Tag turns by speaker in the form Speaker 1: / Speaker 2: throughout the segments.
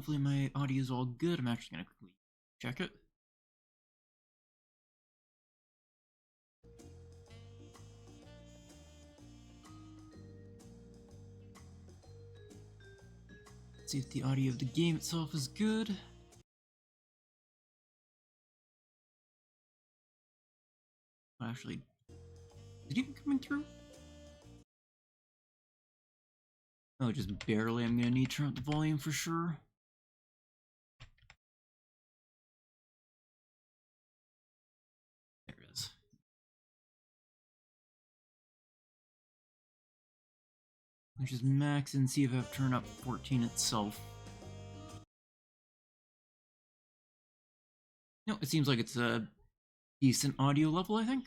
Speaker 1: hopefully my audio is all good. I'm actually gonna quickly check it. See if the audio of the game itself is good. Actually, is it even coming through? Oh, just barely. I'm gonna need to turn up the volume for sure. There it is. Let's just max and see if I've turned up 14 itself. No, it seems like it's a decent audio level, I think.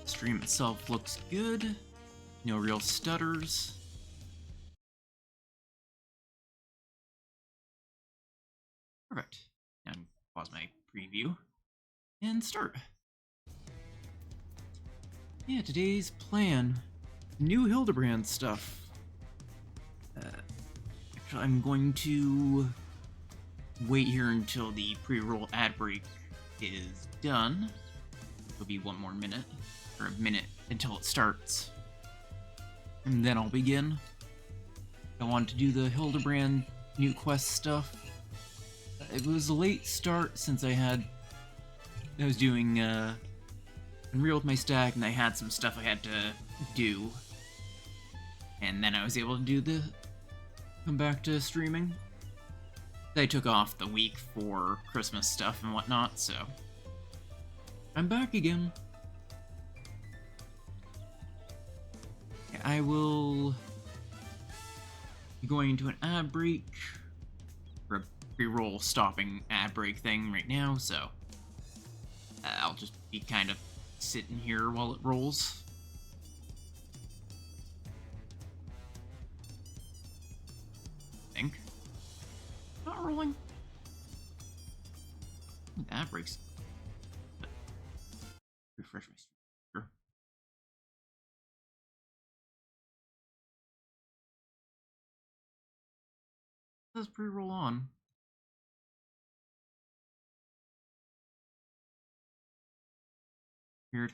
Speaker 1: The stream itself looks good. No real stutters. Perfect. Now pause my preview and start. Yeah, today's plan. New Hildibrand stuff. Actually, I'm going to wait here until the pre-roll ad break is done. It'll be one more minute, or a minute until it starts. And then I'll begin. I wanted to do the Hildibrand new quest stuff. It was a late start since I was doing Unreal with my stack, and I had some stuff I had to do. And then I was able to come back to streaming. I took off the week for Christmas stuff and whatnot, so I'm back again. I will be going into an ad break, or a pre-roll stopping ad break thing right now, so I'll just be kind of sitting here while it rolls. I think. Not rolling. Ad breaks. Refresh my stream. Let's pre-roll on. Weird.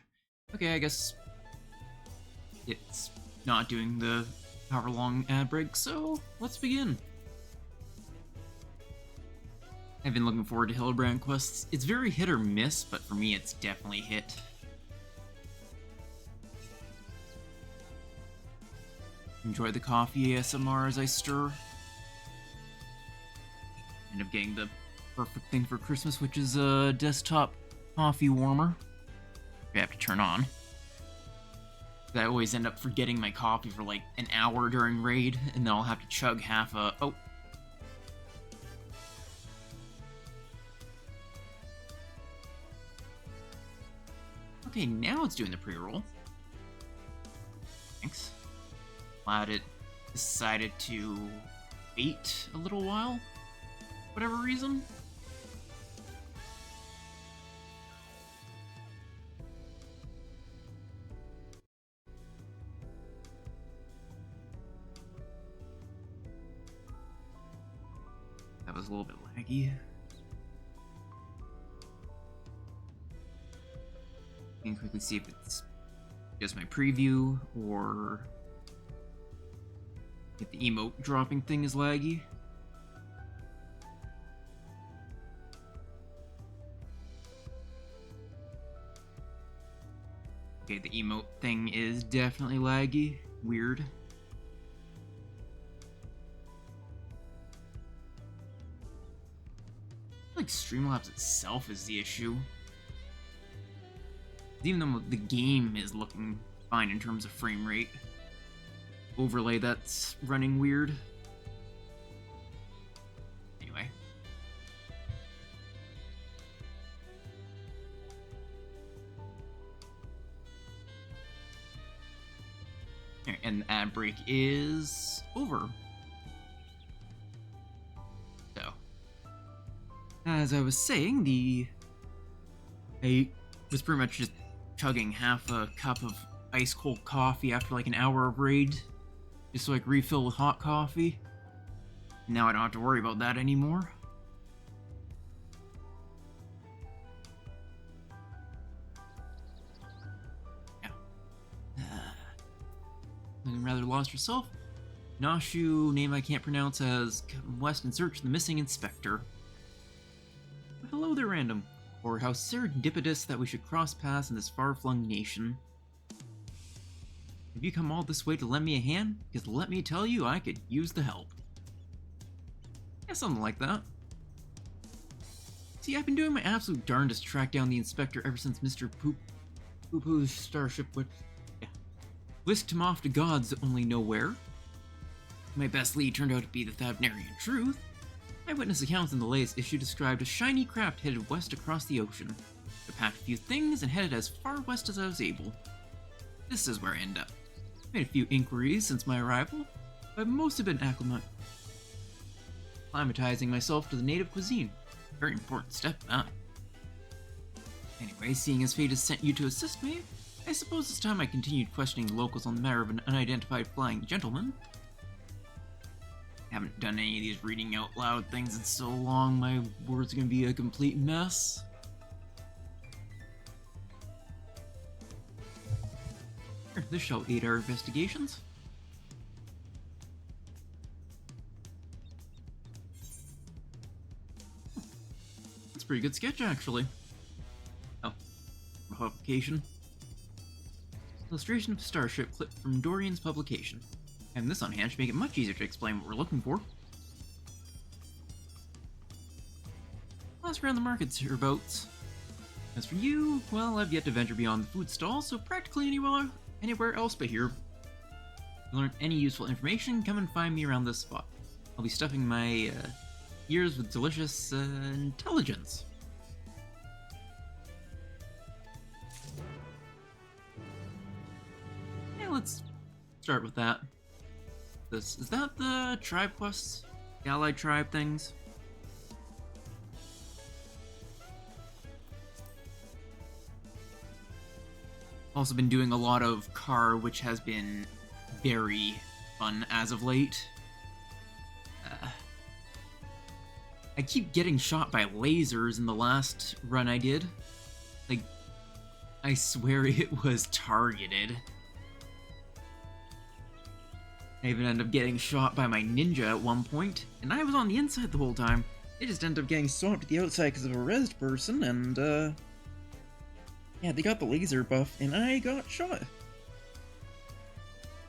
Speaker 1: Okay, I guess it's not doing the hour-long ad break, so let's begin. I've been looking forward to Hildibrand quests. It's very hit or miss, but for me it's definitely hit. Enjoy the coffee ASMR as I stir. End up getting the perfect thing for Christmas, which is a desktop coffee warmer. I have to turn on. I always end up forgetting my coffee for like an hour during raid, and then I'll have to chug half a... Oh. Okay, now it's doing the pre-roll. Thanks. Glad it decided to wait a little while. Whatever reason. That was a little bit laggy. I can quickly see if it's just my preview or if the emote dropping thing is laggy. Okay, the emote thing is definitely laggy. Weird. I feel like Streamlabs itself is the issue. Even though the game is looking fine in terms of frame rate, overlay that's running weird. Anyway. And the ad break is over. So, as I was saying, I was pretty much just chugging half a cup of ice cold coffee after like an hour of raid, just so I can refill with hot coffee. Now I don't have to worry about that anymore. Yeah. Looking rather lost yourself. Nashu, name I can't pronounce, has come west in search of the missing inspector. Hello there, random. Or how serendipitous that we should cross paths in this far-flung nation. Have you come all this way to lend me a hand? Because let me tell you, I could use the help. Yeah, something like that. See, I've been doing my absolute darndest to track down the inspector ever since Mr. Poo-Poo's starship whisked him off to God's only know where. My best lead turned out to be the Thavnarian truth. Eyewitness accounts in the latest issue described a shiny craft headed west across the ocean. I packed a few things and headed as far west as I was able. This is where I end up. Made a few inquiries since my arrival, but most have been acclimatizing myself to the native cuisine. Very important step, that. Anyway, seeing as fate has sent you to assist me, I suppose it's time I continued questioning the locals on the matter of an unidentified flying gentleman. I haven't done any of these reading out loud things in so long, my words are gonna be a complete mess. Here, this shall aid our investigations. That's a pretty good sketch, actually. Oh, publication. Illustration of Starship clipped from Dorian's publication. Having this on hand should make it much easier to explain what we're looking for. Last around the markets hereabouts. As for you, well, I've yet to venture beyond the food stall, so practically anywhere else but here. If you learn any useful information, come and find me around this spot. I'll be stuffing my ears with delicious intelligence. Yeah, let's start with that. Is that the tribe quests? The allied tribe things? Also been doing a lot of car, which has been very fun as of late. I keep getting shot by lasers in the last run I did. Like, I swear it was targeted. I even ended up getting shot by my ninja at one point, and I was on the inside the whole time. They just ended up getting swamped at the outside because of a rezzed person, and yeah, they got the laser buff, and I got shot.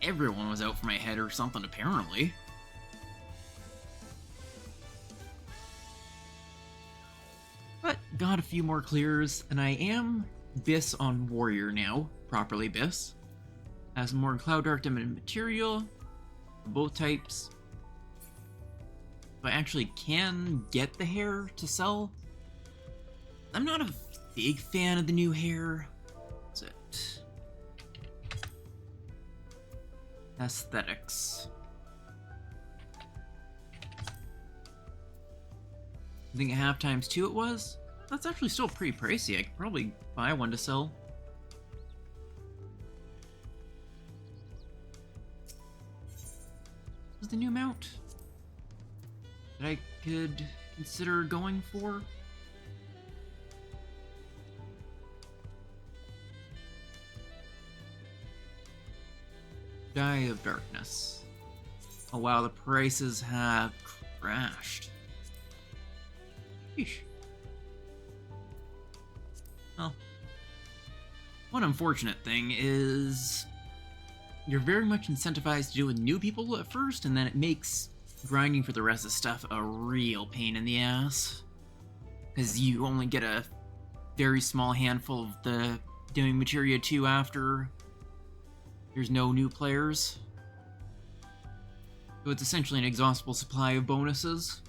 Speaker 1: Everyone was out for my head or something, apparently. But got a few more clears, and I am Biss on Warrior now, properly Biss. Has more Cloud Dark Diamond material. Both types. I actually can get the hair to sell. I'm not a big fan of the new hair. What's it? Aesthetics. I think at half times 2 it was. That's actually still pretty pricey. I could probably buy one to sell. Was the new mount that I could consider going for? Die of Darkness. Oh wow, the prices have crashed. Sheesh. Well, one unfortunate thing is you're very much incentivized to deal with new people at first, and then it makes grinding for the rest of the stuff a real pain in the ass. Because you only get a very small handful of the doing materia 2 after there's no new players. So it's essentially an exhaustible supply of bonuses.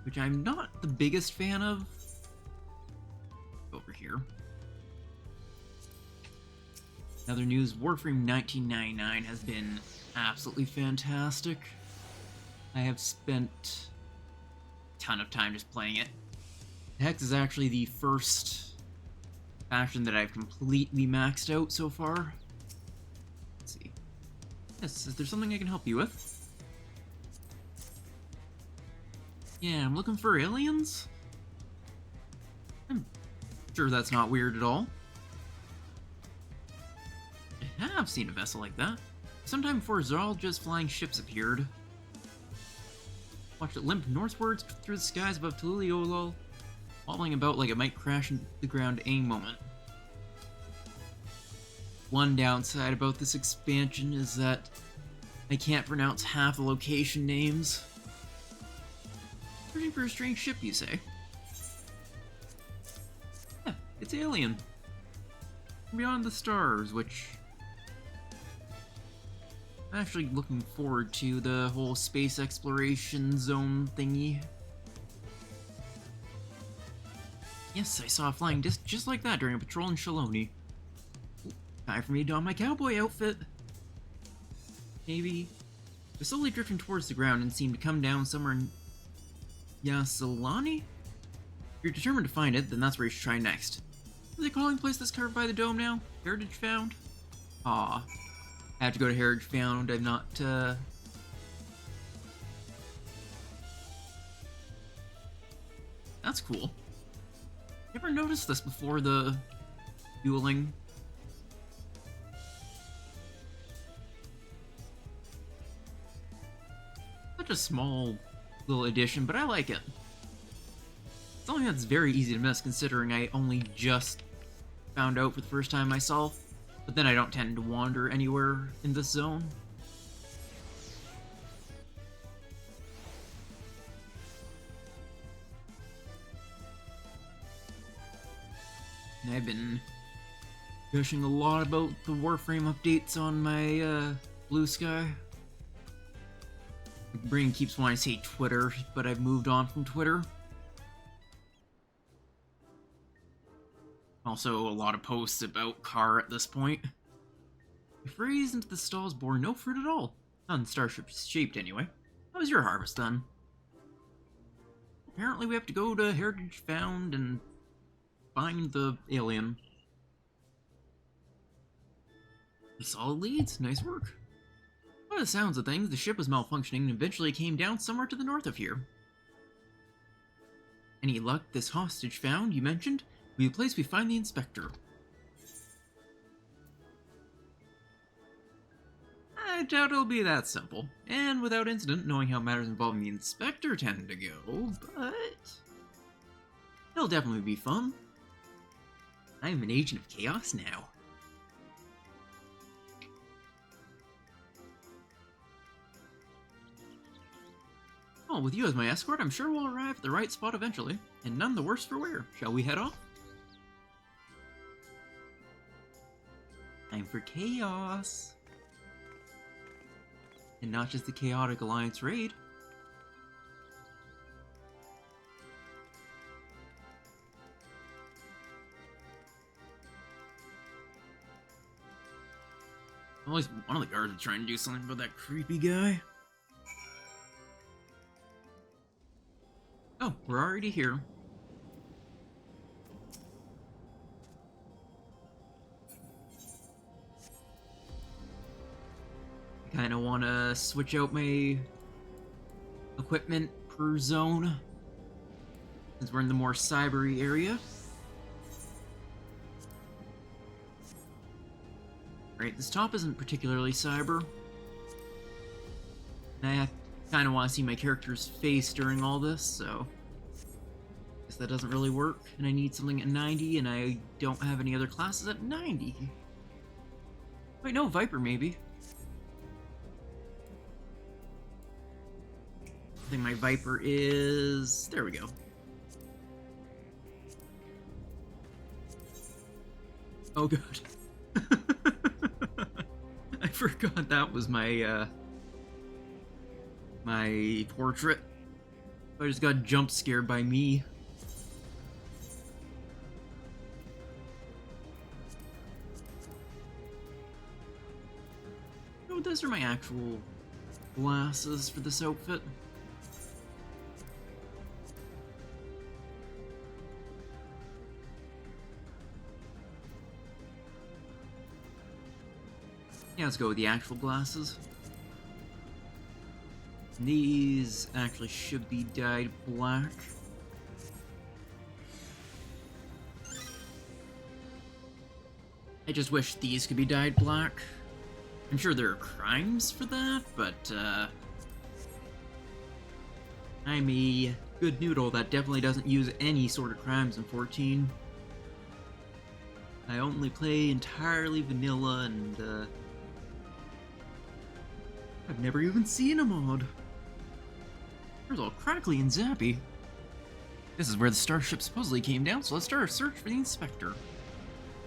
Speaker 1: Which I'm not the biggest fan of. Over here. Another news, Warframe 1999 has been absolutely fantastic. I have spent a ton of time just playing it. Hex is actually the first fashion that I've completely maxed out so far. Let's see. Yes, is there something I can help you with? Yeah, I'm looking for aliens? I'm sure that's not weird at all. I have seen a vessel like that. Sometime before Zarl, just flying ships appeared. Watched it limp northwards through the skies above Tululiolol, wobbling about like it might crash into the ground any moment. One downside about this expansion is that I can't pronounce half the location names. Searching for a strange ship, you say? Yeah, it's Alien. Beyond the Stars, which... I'm actually looking forward to the whole space exploration zone thingy. Yes, I saw a flying disc just like that during a patrol in Shaloni. Time for me to don my cowboy outfit. Maybe. We're slowly drifting towards the ground and seem to come down somewhere in Yasalani? If you're determined to find it, then that's where you should try next. What are they calling the place that's covered by the dome now? Heritage Found? Aw. I have to go to Heritage Found. I'm not, That's cool. Never noticed this before the dueling. Such a small little addition, but I like it. Something that's very easy to miss considering I only just found out for the first time myself, but then I don't tend to wander anywhere in this zone. And I've been gushing a lot about the Warframe updates on my Blue Sky. My brain keeps wanting to say Twitter, but I've moved on from Twitter. Also, a lot of posts about Car at this point. The phrase into the stalls bore no fruit at all. Not in starship shaped, anyway. How was your harvest done? Apparently we have to go to Heritage Found and find the alien. Solid leads, nice work. By the sounds of things, the ship was malfunctioning and eventually came down somewhere to the north of here. Any luck this hostage found, you mentioned, will be the place we find the inspector. I doubt it'll be that simple, and without incident, knowing how matters involving the inspector tend to go, but... it'll definitely be fun. I'm an agent of chaos now. Well, with you as my escort, I'm sure we'll arrive at the right spot eventually, and none the worse for wear. Shall we head off? Time for chaos! And not just the Chaotic Alliance raid. At least one of the guards is trying to do something about that creepy guy. Oh, we're already here. I kinda wanna switch out my equipment per zone, since we're in the more cybery area. Right, this top isn't particularly cyber. And I kind of want to see my character's face during all this, so... guess that doesn't really work, and I need something at 90, and I don't have any other classes at 90. Wait, no, Viper maybe. I think my Viper is... there we go. Oh god. I forgot that was my, my portrait. I just got jump scared by me. Oh, those are my actual glasses for this outfit. Yeah, let's go with the actual glasses. These actually should be dyed black. I just wish these could be dyed black. I'm sure there are crimes for that, but I'm a good noodle that definitely doesn't use any sort of crimes in 14. I only play entirely vanilla, and I've never even seen a mod. There's all crackly and zappy. This is where the starship supposedly came down, so let's start our search for the inspector.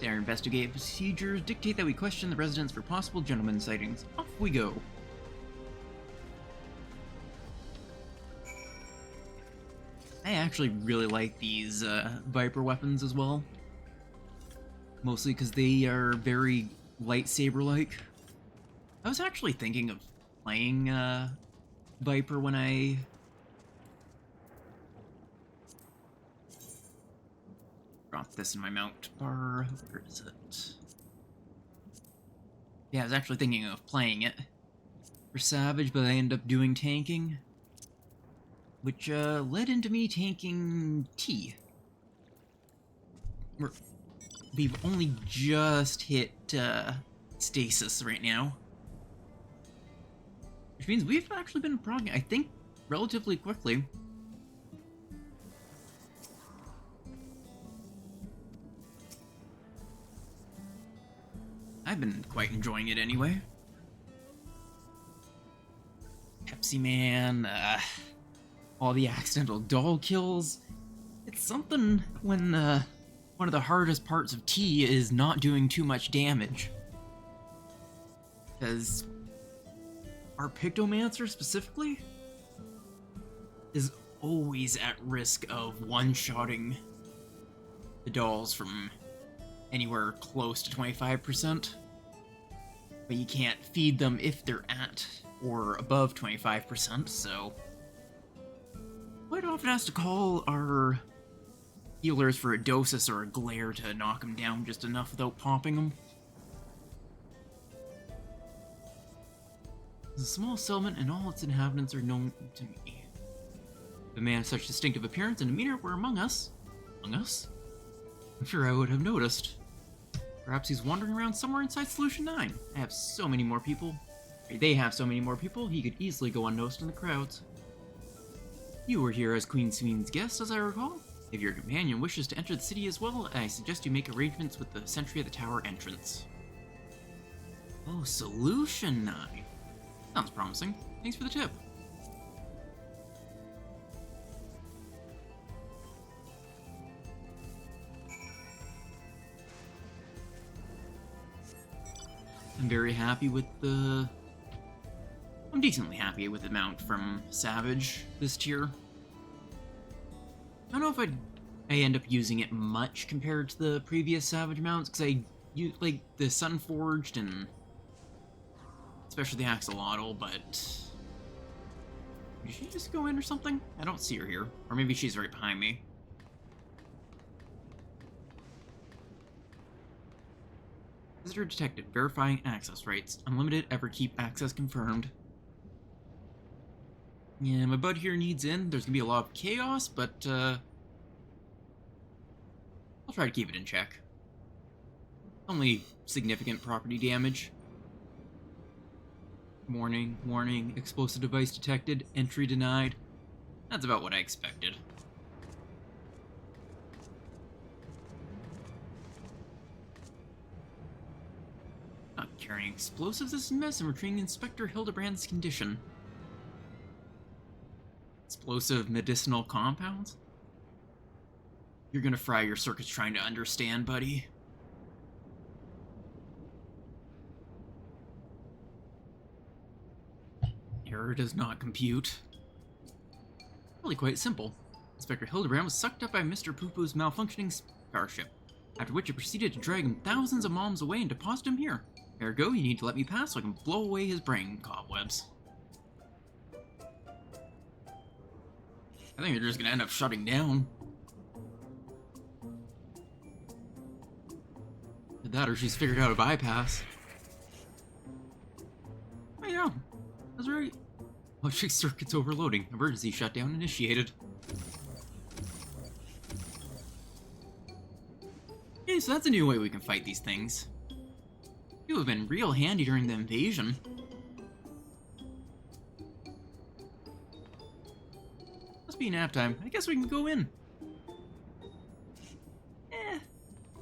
Speaker 1: Our investigative procedures dictate that we question the residents for possible gentleman sightings. Off we go. I actually really like these Viper weapons as well. Mostly because they are very lightsaber-like. I was actually thinking of playing Viper when I... Drop this in my mount bar. Where is it? Yeah, I was actually thinking of playing it for Savage, but I ended up doing tanking. Which led into me tanking T. We've only just hit stasis right now. Which means we've actually been progging, I think, relatively quickly. I've been quite enjoying it anyway. Pepsi Man, all the accidental doll kills. It's something when one of the hardest parts of T is not doing too much damage. Because our Pictomancer specifically is always at risk of one-shotting the dolls from anywhere close to 25%. But you can't feed them if they're at or above 25%, so quite often has to call our healers for a dosis or a glare to knock them down just enough without popping them. It's a small settlement and all its inhabitants are known to me. The man of such distinctive appearance and demeanor were among us. Among us? I'm sure I would have noticed. Perhaps he's wandering around somewhere inside Solution 9. I have so many more people. They have so many more people, he could easily go unnoticed in the crowds. You were here as Queen Sween's guest, as I recall. If your companion wishes to enter the city as well, I suggest you make arrangements with the sentry at the tower entrance. Oh, Solution 9. Sounds promising. Thanks for the tip. I'm very happy with the... I'm decently happy with the mount from Savage this tier. I don't know if I end up using it much compared to the previous Savage mounts, because I use, like, the Sunforged and especially the Axolotl, but... Did she just go in or something? I don't see her here. Or maybe she's right behind me. Visitor detected. Verifying access rights. Unlimited ever keep access confirmed. Yeah, my bud here needs in. There's gonna be a lot of chaos, but I'll try to keep it in check. Only significant property damage. Warning, warning, explosive device detected, entry denied. That's about what I expected. Not carrying explosives, this is a mess. I'm retrieving Inspector Hildibrand's condition. Explosive medicinal compounds? You're gonna fry your circuits trying to understand, buddy. Error does not compute. Really quite simple. Inspector Hildibrand was sucked up by Mr. Poo-Poo's malfunctioning starship, after which it proceeded to drag him thousands of miles away and deposit him here. Ergo, you need to let me pass so I can blow away his brain cobwebs. I think you're just gonna end up shutting down. Either that or she's figured out a bypass. That's right. Logic circuits overloading. Emergency shutdown initiated. Okay, so that's a new way we can fight these things. You have been real handy during the invasion. Must be nap time. I guess we can go in.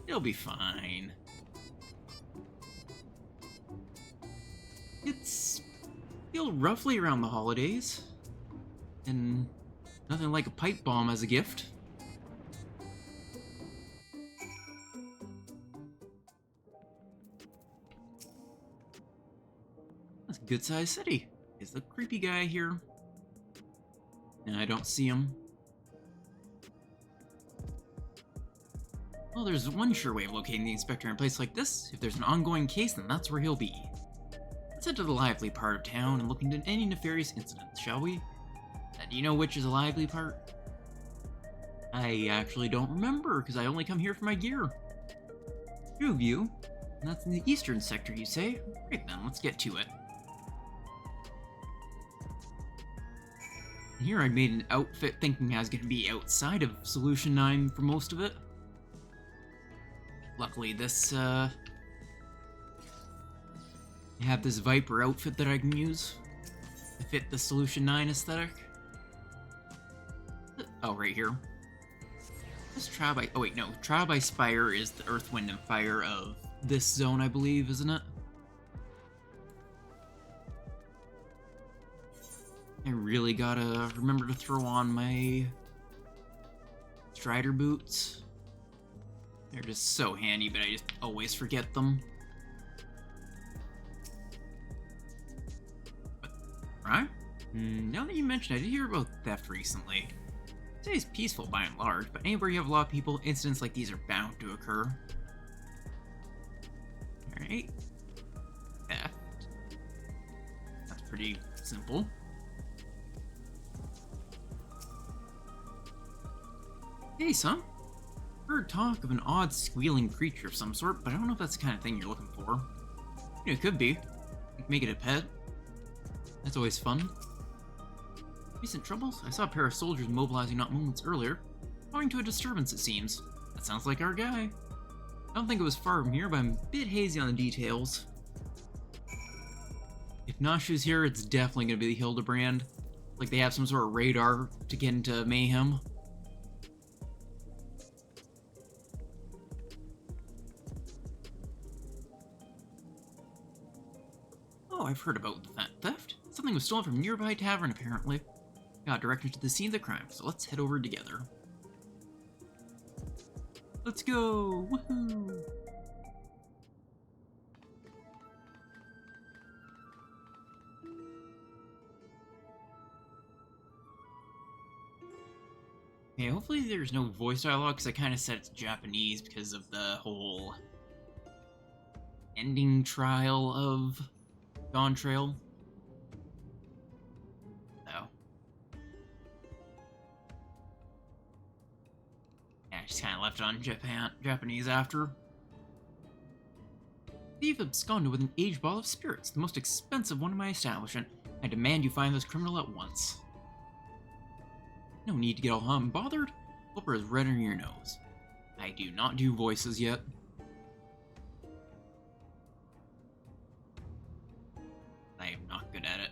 Speaker 1: It'll be fine. It's still roughly around the holidays. And nothing like a pipe bomb as a gift. That's a good-sized city. Is the creepy guy here? And I don't see him. Well, there's one sure way of locating the inspector in a place like this. If there's an ongoing case, then that's where he'll be. Let's head to the lively part of town and look into any nefarious incidents, shall we? Do you know which is a lively part? I actually don't remember, because I only come here for my gear. Two of you? And that's in the eastern sector, you say? Great then, let's get to it. Here I made an outfit thinking I was going to be outside of Solution 9 for most of it. Luckily this, I have this Viper outfit that I can use to fit the Solution 9 aesthetic. Oh, right here. This trial by... Oh wait, no. Trial by Spire is the Earth, Wind, and Fire of this zone, I believe, isn't it? I really gotta remember to throw on my Strider boots. They're just so handy, but I just always forget them. But, right? Now that you mention it, I did hear about theft recently. City's peaceful by and large, but anywhere you have a lot of people, incidents like these are bound to occur. Alright. Theft. That's pretty simple. Hey, son. Heard talk of an odd squealing creature of some sort, but I don't know if that's the kind of thing you're looking for. You know, it could be. Make it a pet. That's always fun. Recent troubles? I saw a pair of soldiers mobilizing not moments earlier, owing to a disturbance, it seems. That sounds like our guy. I don't think it was far from here, but I'm a bit hazy on the details. If Nashu's here, it's definitely going to be the Hildibrand. Like they have some sort of radar to get into mayhem. Oh, I've heard about that theft. Something was stolen from a nearby tavern, apparently. Got directed to the scene of the crime, so let's head over together. Let's go! Woohoo! Okay, hopefully there's no voice dialogue, because I kind of said it's Japanese because of the whole ending trial of Dawn Trail. Oh. Yeah, I just kind of left it on Japanese after. Thief absconded with an aged bottle of spirits, the most expensive one in my establishment. I demand you find this criminal at once. No need to get all hot and bothered. Flipper is red in your nose. I do not do voices yet. I am not good at it.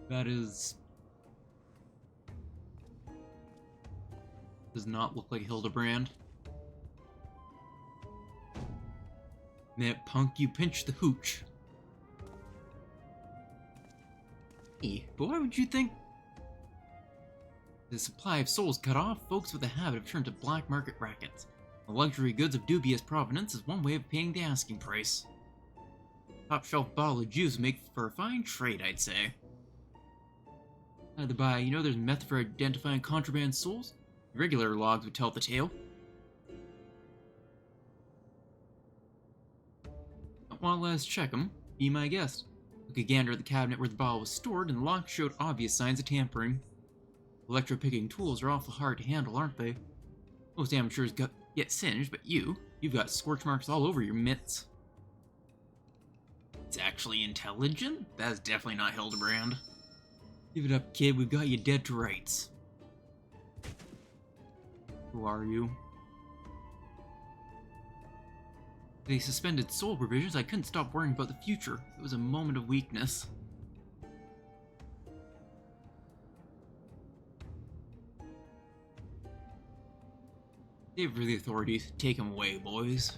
Speaker 1: That is... does not look like Hildibrand. Minute punk, you pinched the hooch. Hey, but why would you think the supply of souls cut off? Folks with a habit of turned to black market rackets. The luxury goods of dubious provenance is one way of paying the asking price. Top shelf bottle of juice make for a fine trade, I'd say. By the by, you know there's a method for identifying contraband souls? Regular logs would tell the tale. Well, let's check them. Be my guest. Took a gander at the cabinet where the bottle was stored, and the lock showed obvious signs of tampering. Electro-picking tools are awful hard to handle, aren't they? Most amateurs get singed, but you've got scorch marks all over your mitts. It's actually intelligent? That's definitely not Hildibrand. Give it up, kid. We've got you dead to rights. Who are you? They suspended soul provisions. I couldn't stop worrying about the future. It was a moment of weakness. Save for the authorities. Take him away, boys.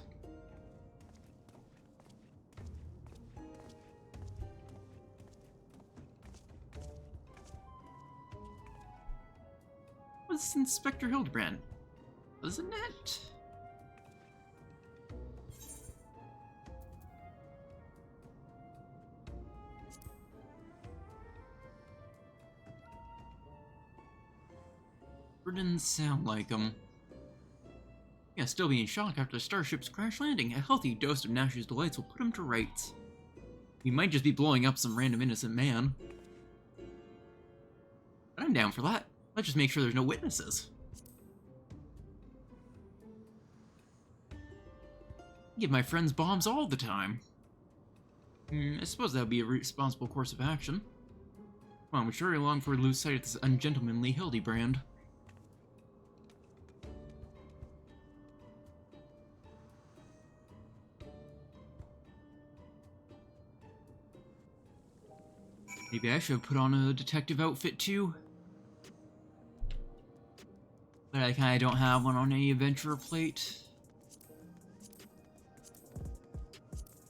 Speaker 1: What's Inspector Hildibrand? Wasn't it? Didn't sound like him. Yeah, still being shocked after the starship's crash landing. A healthy dose of Nash's delights will put him to rights. He might just be blowing up some random innocent man. But I'm down for that. Let's just make sure there's no witnesses. I give my friends bombs all the time. I suppose that would be a responsible course of action. Come on, we sure long before we lose sight of this ungentlemanly Hildibrand. Maybe I should have put on a detective outfit too. But I kinda don't have one on any adventurer plate.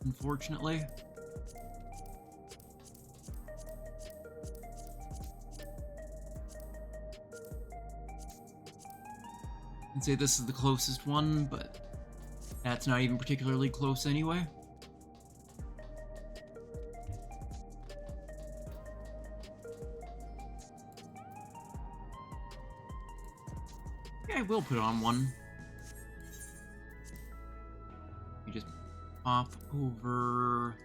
Speaker 1: Unfortunately. I'd say this is the closest one, but that's not even particularly close anyway. I will put on one. You just pop over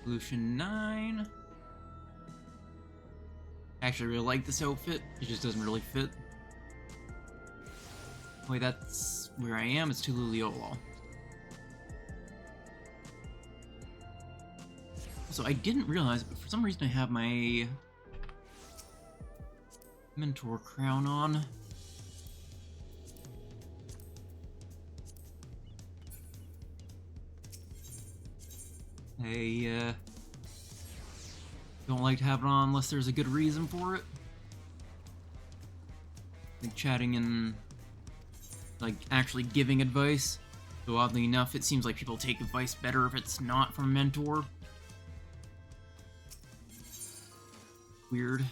Speaker 1: Solution 9. I actually really like this outfit. It just doesn't really fit. Wait, that's where I am. It's Tululiolo. So I didn't realize, but for some reason I have my Mentor crown on. I don't like to have it on unless there's a good reason for it. Like chatting and like actually giving advice. So oddly enough, it seems like people take advice better if it's not from a mentor. Weird.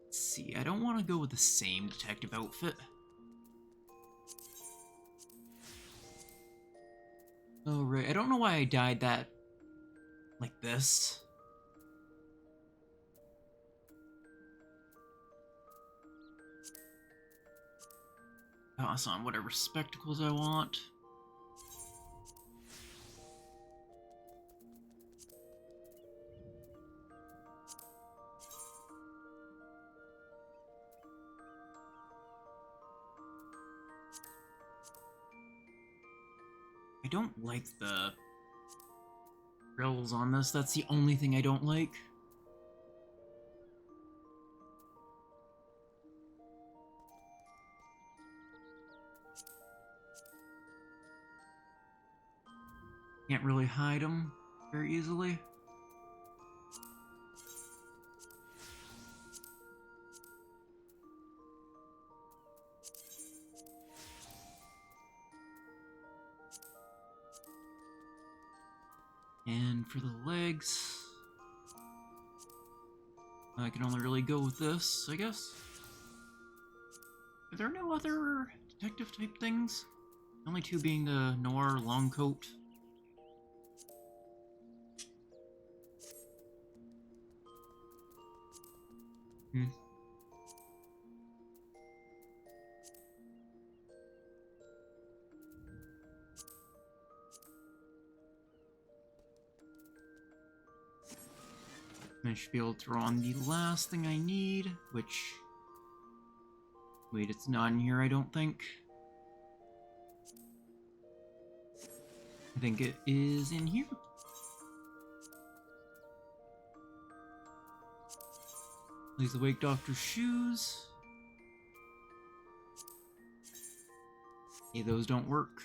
Speaker 1: Let's see, I don't want to go with the same detective outfit. Oh, right. I don't know why I dyed that like this. Toss on whatever spectacles I want. I don't like the grills on this. That's the only thing I don't like. Can't really hide them very easily. And for the legs, I can only really go with this, I guess. Are there no other detective type things? Only two being the noir long coat. I should be able to throw on the last thing I need, which... Wait, it's not in here, I don't think. I think it is in here. Please the Wake Doctor's shoes. Hey, those don't work.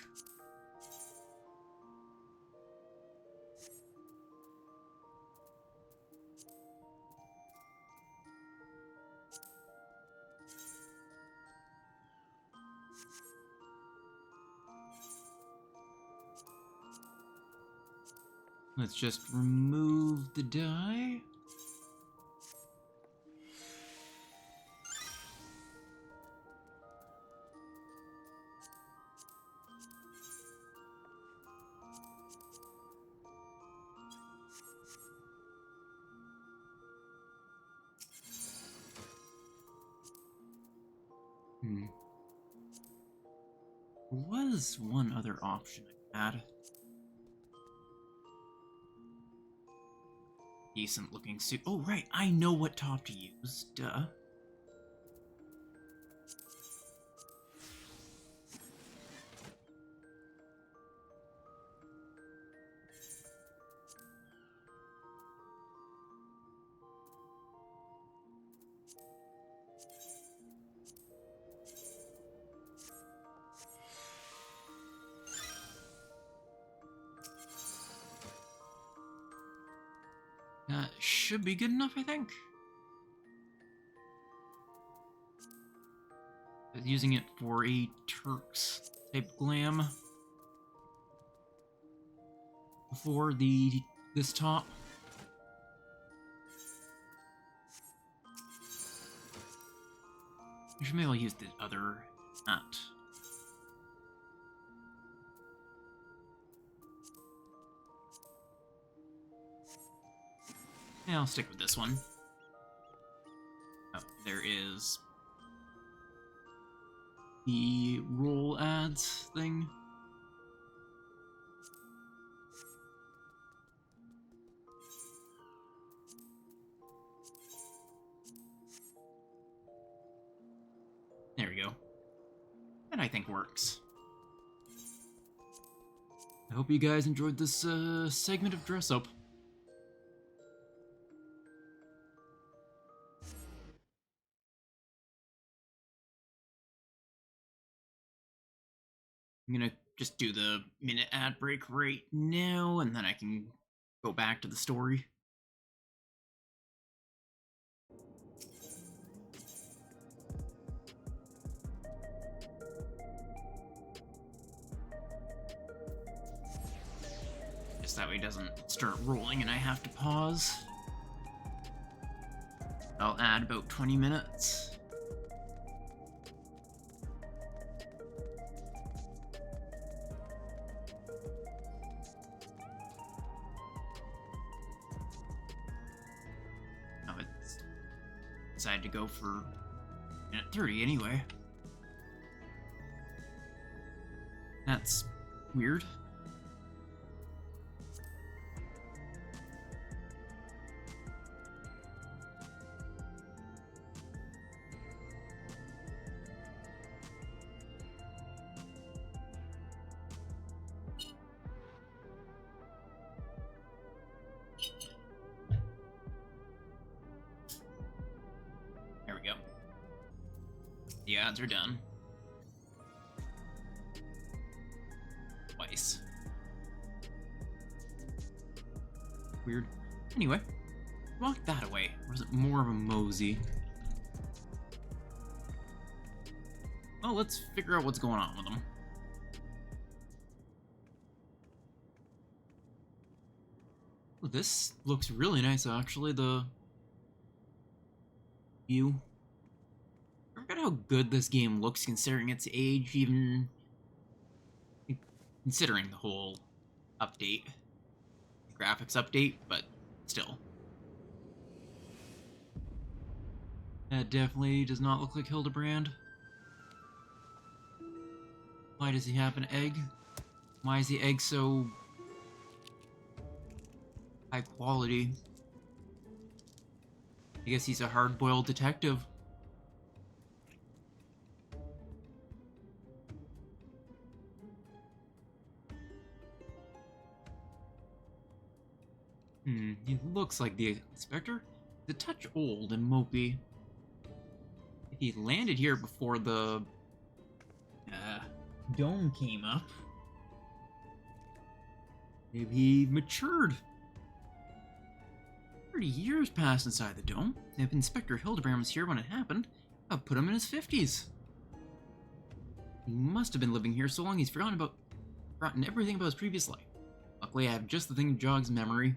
Speaker 1: Let's just remove the die. Was one other option I had. Decent looking suit. Oh, right. I know what top to use. Duh. That should be good enough, I think. I was using it for a Turks type glam before this top. Actually, maybe I'll use the other hat. Yeah, I'll stick with this one. Oh, there is the roll ads thing. There we go. That I think works. I hope you guys enjoyed this segment of Dress Up. I'm gonna just do the minute ad break right now, and then I can go back to the story. Just that way it doesn't start rolling and I have to pause. I'll add about 20 minutes. Oh, it's decided to go for minute 30 anyway. That's weird. There we go. The ads are done. Twice. Weird. Anyway, walk that away. Or is it more of a mosey? Well, let's figure out what's going on with them. Well, this looks really nice, actually. The view. I forgot how good this game looks considering its age, even considering the whole update. Graphics update, but still. That definitely does not look like Hildibrand. Why does he have an egg? Why is the egg so high quality? I guess he's a hard-boiled detective. He looks like the inspector. He's a touch old and mopey. If he landed here before the dome came up, maybe he matured. 30 years passed inside the dome. If Inspector Hildibrand was here when it happened, I'd put him in his 50s. He must have been living here so long he's forgotten everything about his previous life. Luckily, I have just the thing that jogs memory.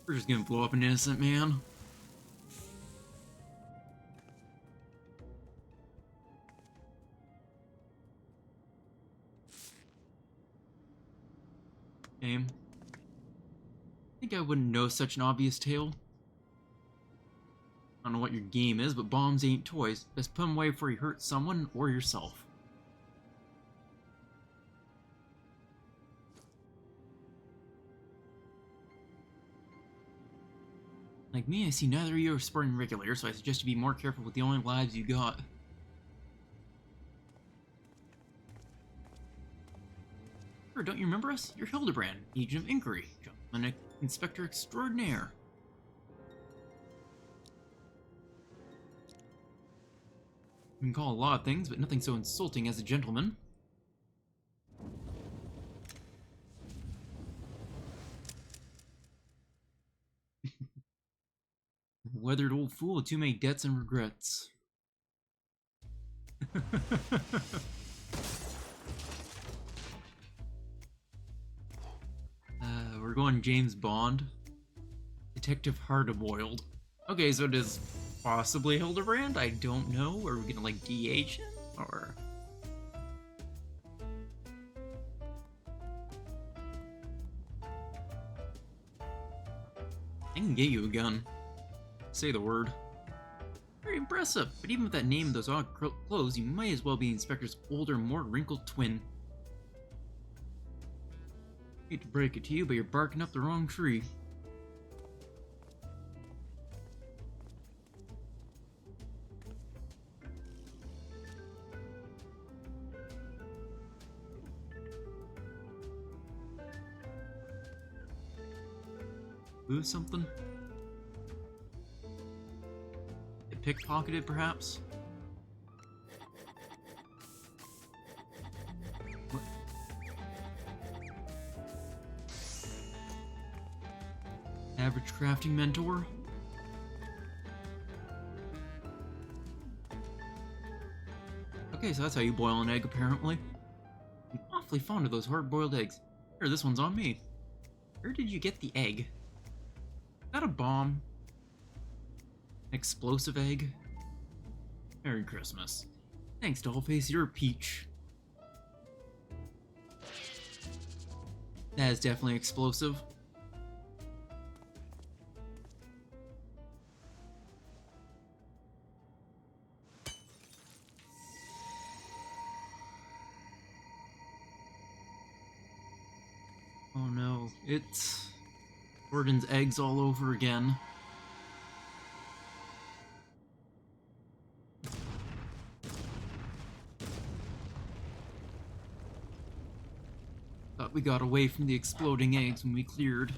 Speaker 1: We're just gonna blow up an innocent man. Name. I think I wouldn't know such an obvious tale. I don't know what your game is, but bombs ain't toys. Best put them away before you hurt someone or yourself. Like me, I see neither of you are sporting regulators, so I suggest you be more careful with the only lives you got. Sure, don't you remember us? You're Hildibrand, Agent of Inquiry, Gentleman Inspector Extraordinaire. You can call a lot of things, but nothing so insulting as a gentleman. Weathered old fool with too many debts and regrets. We're going James Bond. Detective Hardboiled. Okay, so it is possibly Hildibrand? I don't know. Are we gonna, like, DH him? Or... I can get you a gun. Say the word. Very impressive, but even with that name and those odd clothes, you might as well be the Inspector's older, more wrinkled twin. Hate to break it to you, but you're barking up the wrong tree. Lose something? Get pickpocketed, perhaps? What? Average crafting mentor? Okay, so that's how you boil an egg, apparently. I'm awfully fond of those hard-boiled eggs. Here, this one's on me. Where did you get the egg? Is that a bomb? Explosive egg? Merry Christmas. Thanks, Dollface, you're a peach. That is definitely explosive. Oh no, it's Gordon's eggs all over again. Thought we got away from the exploding eggs when we cleared.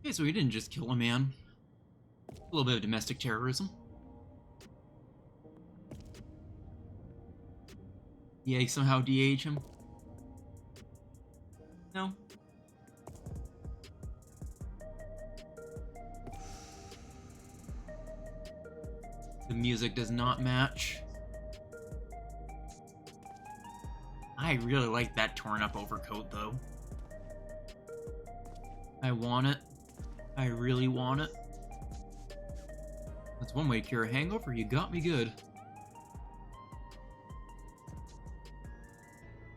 Speaker 1: Okay, so we didn't just kill a man. A little bit of domestic terrorism. The egg somehow de-age him? No? The music does not match. I really like that torn up overcoat though. I want it. I really want it. That's one way to cure a hangover. You got me good.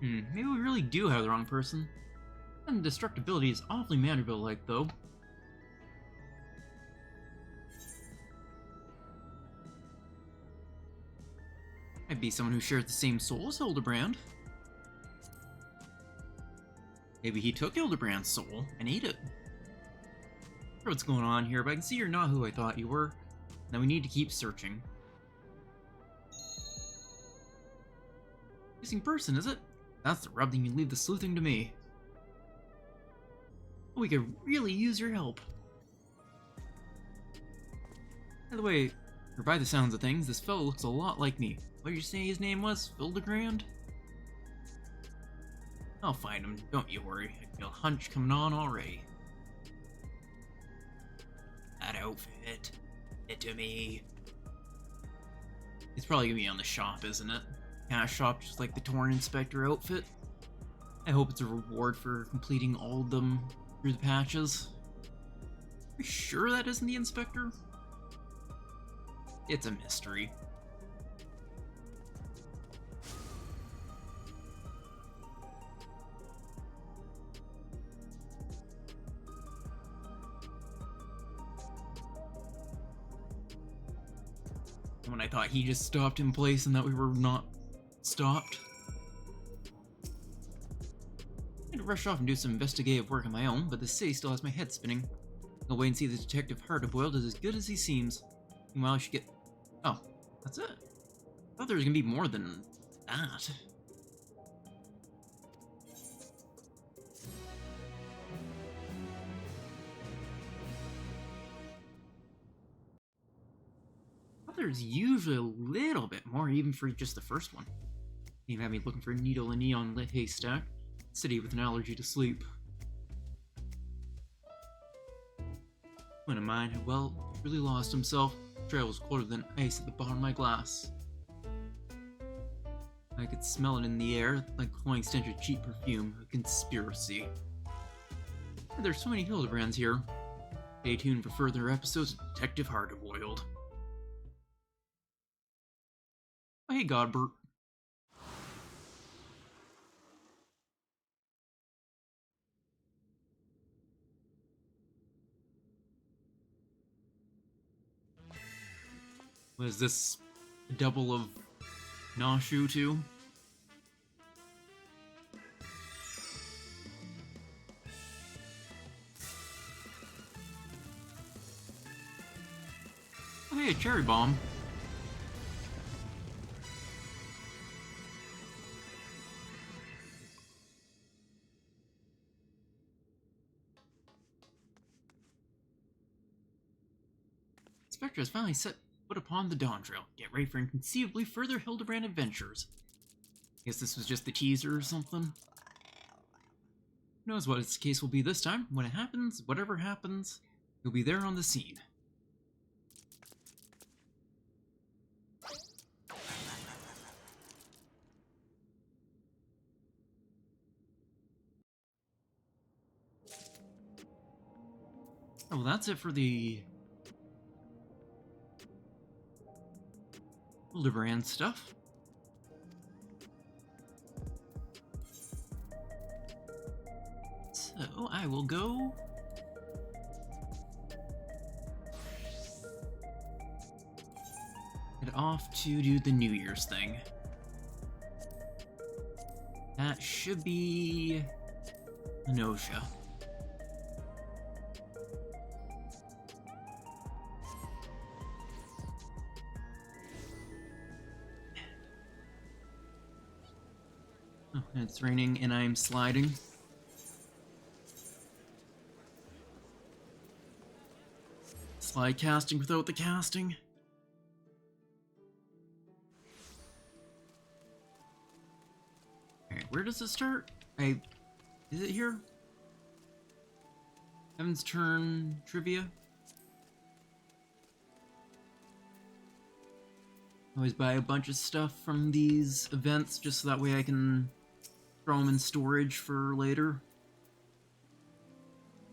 Speaker 1: Maybe we really do have the wrong person. And destructibility is awfully Manderville-like, though. I'd be someone who shares the same soul as Hildibrand. Maybe he took Hildibrand's soul and ate it. What's going on here, but I can see you're not who I thought you were. Now we need to keep searching. Missing person, is it? That's the rub, then you leave the sleuthing to me. We could really use your help. By the way, or by the sounds of things, this fellow looks a lot like me. What did you say his name was? Hildibrand? I'll find him, don't you worry. I feel a hunch coming on already. That outfit. It to me. It's probably gonna be on the shop, isn't it? Cash shop, just like the Torn Inspector outfit. I hope it's a reward for completing all of them through the patches. Are you sure that isn't the Inspector? It's a mystery. When I thought he just stopped in place and that we were not stopped. I had to rush off and do some investigative work on my own, but the city still has my head spinning. I'll wait and see the detective Hildibrand is as good as he seems. Meanwhile, I should get... Oh, that's it. I thought there was gonna be more than that. There's usually a little bit more, even for just the first one. You have me looking for a needle in a neon lit haystack. City with an allergy to sleep. One of mine had, well, really lost himself. The trail was colder than ice at the bottom of my glass. I could smell it in the air, like the glowing stench of cheap perfume, a conspiracy. And there's so many Hildibrands here. Stay tuned for further episodes of Detective Hildibrand. Oh, hey, Godbert. Was this a double of Nashu too? Oh, hey, a cherry bomb. Spectre has finally set foot upon the Dawn Trail. Get ready for inconceivably further Hildibrand adventures. Guess this was just the teaser or something. Who knows what its case will be this time? When it happens, whatever happens, you'll be there on the scene. Oh, well, that's it for the Hildibrand stuff. So I will go head off to do the New Year's thing. That should be Anosha. Oh, and it's raining and I'm sliding. Slide casting without the casting. Alright, where does it start? Is it here? Heaven's Turn trivia? Always buy a bunch of stuff from these events just so that way I can throw them in storage for later.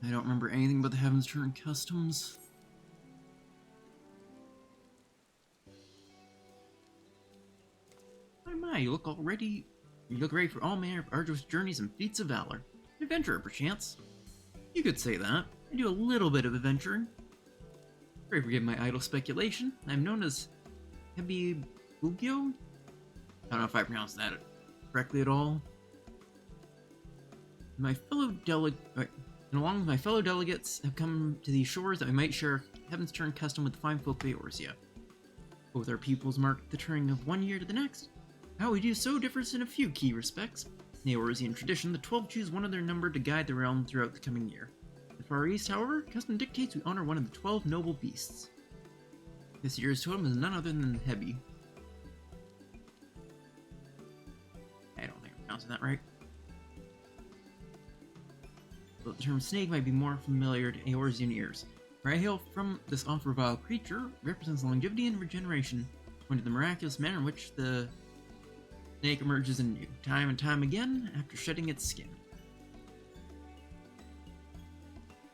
Speaker 1: I don't remember anything about the Heaven's Turn customs. Oh my, you look ready for all manner of arduous journeys and feats of valor. An adventurer, perchance. You could say that. I do a little bit of adventuring. Pray forgive my idle speculation. I'm known as Hebi Bugyo? I don't know if I pronounced that correctly at all. My fellow and along with my fellow delegates, have come to these shores that we might share Heaven's Turn custom with the fine folk of Eorzea. Both our peoples mark the turning of one year to the next. How we do so differs in a few key respects. In Eorzean tradition, the 12 choose one of their number to guide the realm throughout the coming year. In the Far East, however, custom dictates we honor one of the 12 noble beasts. This year's totem is none other than Hebi. I don't think I'm pronouncing that right. Though the term snake might be more familiar to Eorzean ears. Where I hail from, this off-revile creature represents longevity and regeneration, pointing to the miraculous manner in which the snake emerges anew, time and time again, after shedding its skin.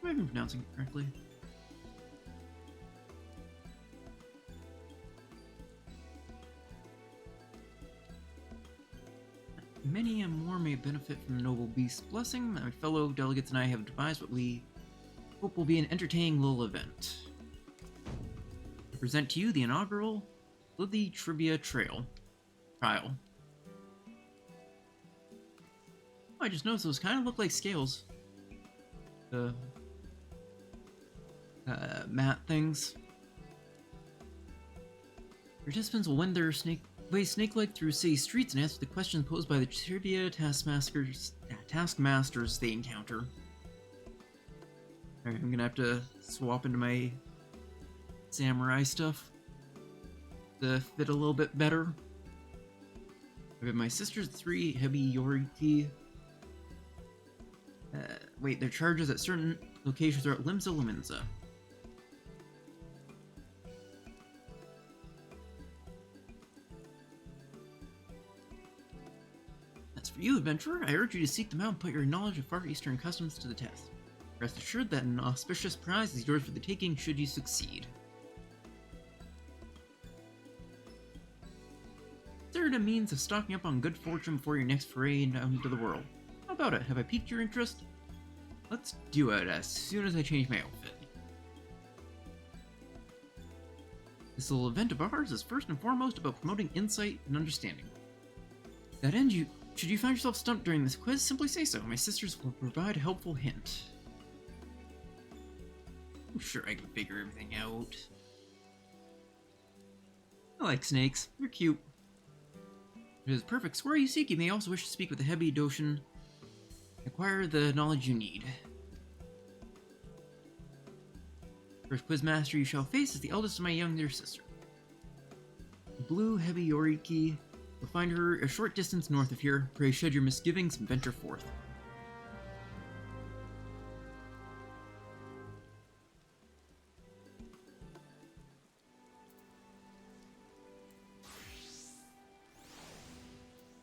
Speaker 1: Am I even pronouncing it correctly? Many and more may benefit from the noble beast's blessing. My fellow delegates and I have devised what we hope will be an entertaining little event. I present to you the inaugural Lily Trivia Trial. I just noticed those kind of look like scales. The mat things. Participants will win their way snake-like through city streets and answer the questions posed by the trivia taskmasters they encounter. Alright, I'm gonna have to swap into my samurai stuff to fit a little bit better. I have my sister's 3 Hebi Yoriki. Wait, their charges at certain locations throughout Limsa Luminza. As for you, adventurer, I urge you to seek them out and put your knowledge of Far Eastern customs to the test. Rest assured that an auspicious prize is yours for the taking should you succeed. Third, a means of stocking up on good fortune before your next foray out into the world. How about it? Have I piqued your interest? Let's do it as soon as I change my outfit. This little event of ours is first and foremost about promoting insight and understanding. To that end, should you find yourself stumped during this quiz, simply say so. My sisters will provide a helpful hint. I'm sure I can figure everything out. I like snakes. They're cute. If it is a perfect square you seek, you may also wish to speak with the Hebi Doshin. Acquire the knowledge you need. First quizmaster you shall face is the eldest of my younger sister. The blue Hebi Yoriki. You'll find her a short distance north of here. Pray shed your misgivings and venture forth.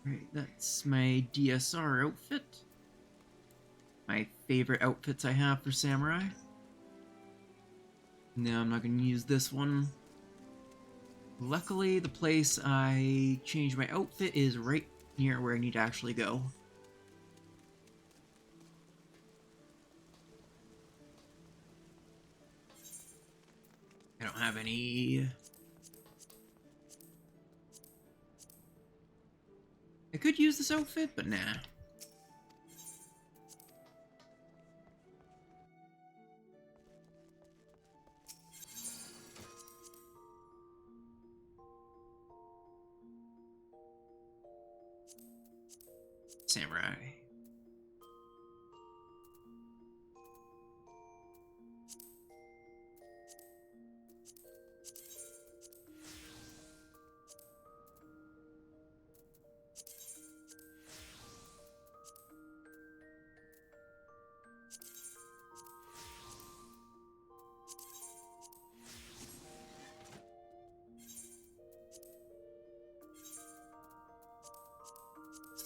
Speaker 1: Right, that's my DSR outfit. My favorite outfits I have for samurai. No, I'm not going to use this one. Luckily, the place I changed my outfit is right near where I need to actually go. I don't have any... I could use this outfit, but nah. Samurai.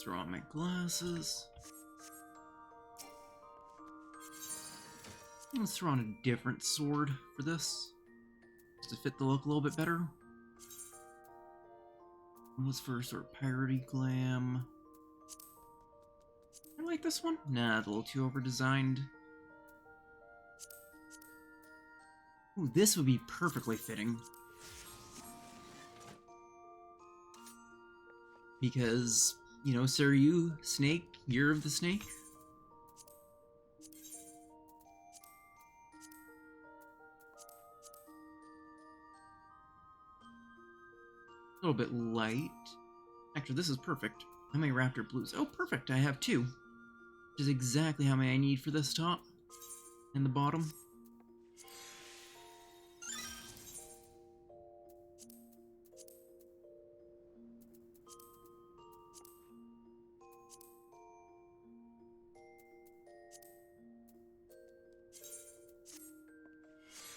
Speaker 1: Throw on my glasses. Let's throw on a different sword for this, just to fit the look a little bit better. Let's for sort of piratey glam. I like this one. Nah, it's a little too over-designed. Ooh, this would be perfectly fitting. Because, you know, Sir, you, Snake, Year of the Snake. A little bit light. Actually, this is perfect. How many raptor blues? Oh, perfect. I have 2. Which is exactly how many I need for this top and the bottom.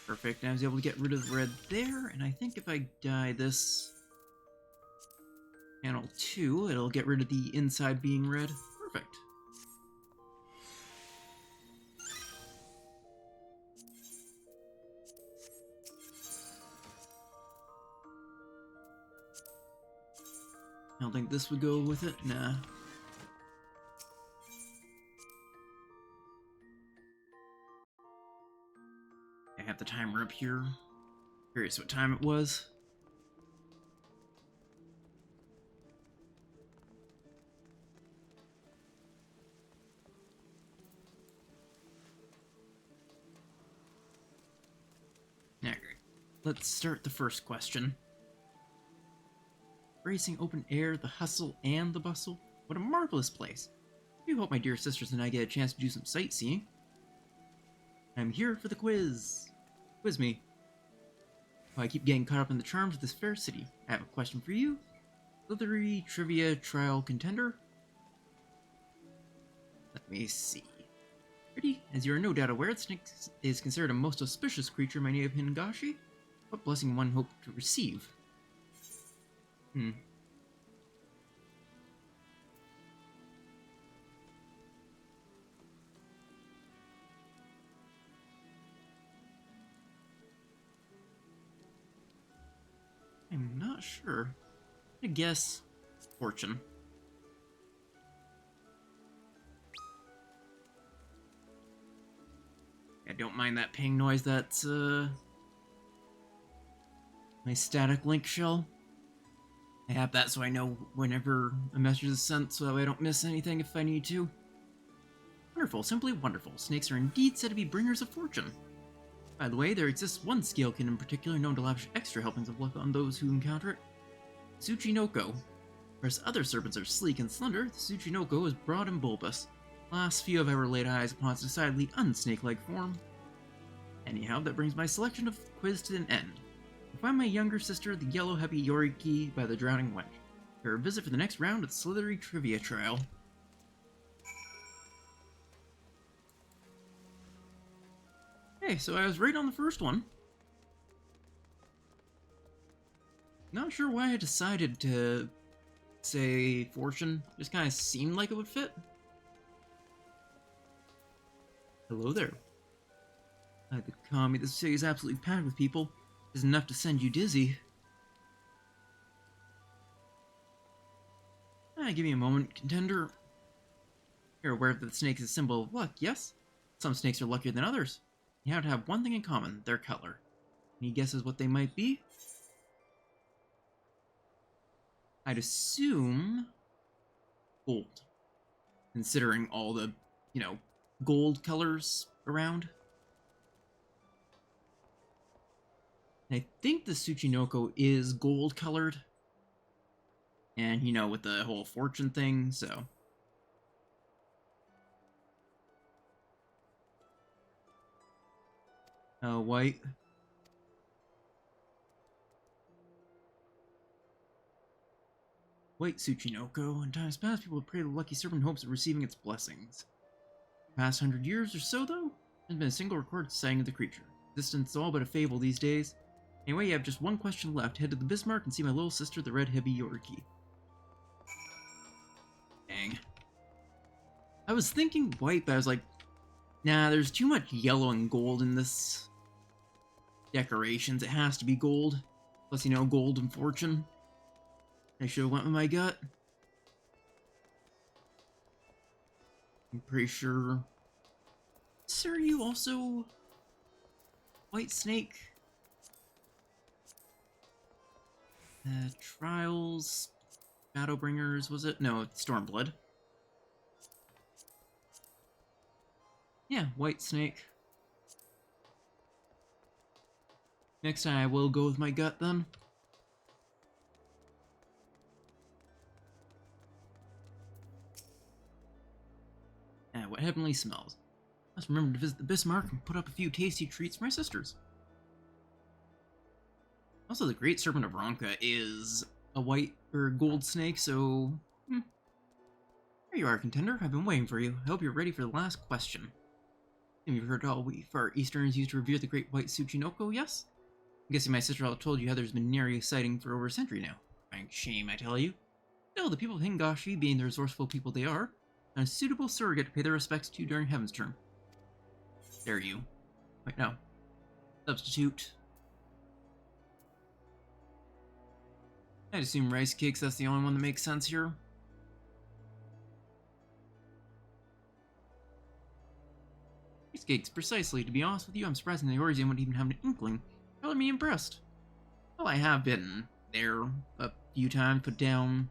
Speaker 1: Perfect. I was able to get rid of the red there, and I think if I dye this panel 2, it'll get rid of the inside being red. Perfect. I don't think this would go with it. Nah. I have the timer up here. Curious what time it was. Alright, let's start the first question. Racing open air, the hustle and the bustle. What a marvelous place. I do hope my dear sisters and I get a chance to do some sightseeing. I'm here for the quiz. Quiz me. Oh, I keep getting caught up in the charms of this fair city. I have a question for you. Slithery trivia trial contender? Let me see. Ready? As you are no doubt aware, the snake is considered a most auspicious creature in my native Hingashi. What blessing one hope to receive? I'm not sure. I guess fortune. I don't mind that ping noise. That's my static link shell. I have that so I know whenever a message is sent, so that way I don't miss anything if I need to. Wonderful, simply wonderful. Snakes are indeed said to be bringers of fortune. By the way, there exists one scalekin in particular known to lavish extra helpings of luck on those who encounter it. Tsuchinoko. Whereas other serpents are sleek and slender, the Tsuchinoko is broad and bulbous. Last few I've ever laid eyes upon its decidedly unsnake-like form. Anyhow, that brings my selection of quiz to an end. I find my younger sister, the yellow heavy Yoriki, by the drowning wench. Her visit for the next round of the Slithery Trivia Trial. Hey, so I was right on the first one. Not sure why I decided to say fortune. Just kind of seemed like it would fit. Hello there. Like the commie, this city is absolutely packed with people. It's enough to send you dizzy. Give me a moment, contender. You're aware that the snake is a symbol of luck, yes? Some snakes are luckier than others. You have to have one thing in common, their color. Any guesses what they might be? I'd assume gold. Considering all the, gold colors around. I think the Tsuchinoko is gold colored. And, with the whole fortune thing, so. White. White Tsuchinoko. In times past, people have prayed to the lucky serpent in hopes of receiving its blessings. The past 100 years or so, though, there's been a single recorded sighting of the creature. Existence is all but a fable these days. Anyway, you have just one question left. Head to the Bismarck and see my little sister, the red heavy Yoriki. Dang. I was thinking white, but I was like, nah, there's too much yellow and gold in this decorations. It has to be gold. Plus, gold and fortune. I should have went with my gut. I'm pretty sure. Sir, you also white snake? Trials, Shadowbringers, was it? No, Stormblood. Yeah, white snake. Next time I will go with my gut then. what heavenly smells. Must remember to visit the Bismarck and put up a few tasty treats for my sisters. Also, the Great Serpent of Ronka is a white or gold snake, so... There you are, contender. I've been waiting for you. I hope you're ready for the last question. You've heard all we far Easterners used to revere the great white Tsuchinoko, yes? I'm guessing my sister told you how there's been nary a sighting for over a century now. Frank shame, I tell you. Still, the people of Hingashi, being the resourceful people they are a suitable surrogate to pay their respects to during Heaven's term. Dare you. Wait, no. Substitute. I'd assume rice cakes, that's the only one that makes sense here. Rice cakes, precisely. To be honest with you, I'm surprised the Origin would even have an inkling. Color me impressed. Well, I have been there a few times, put down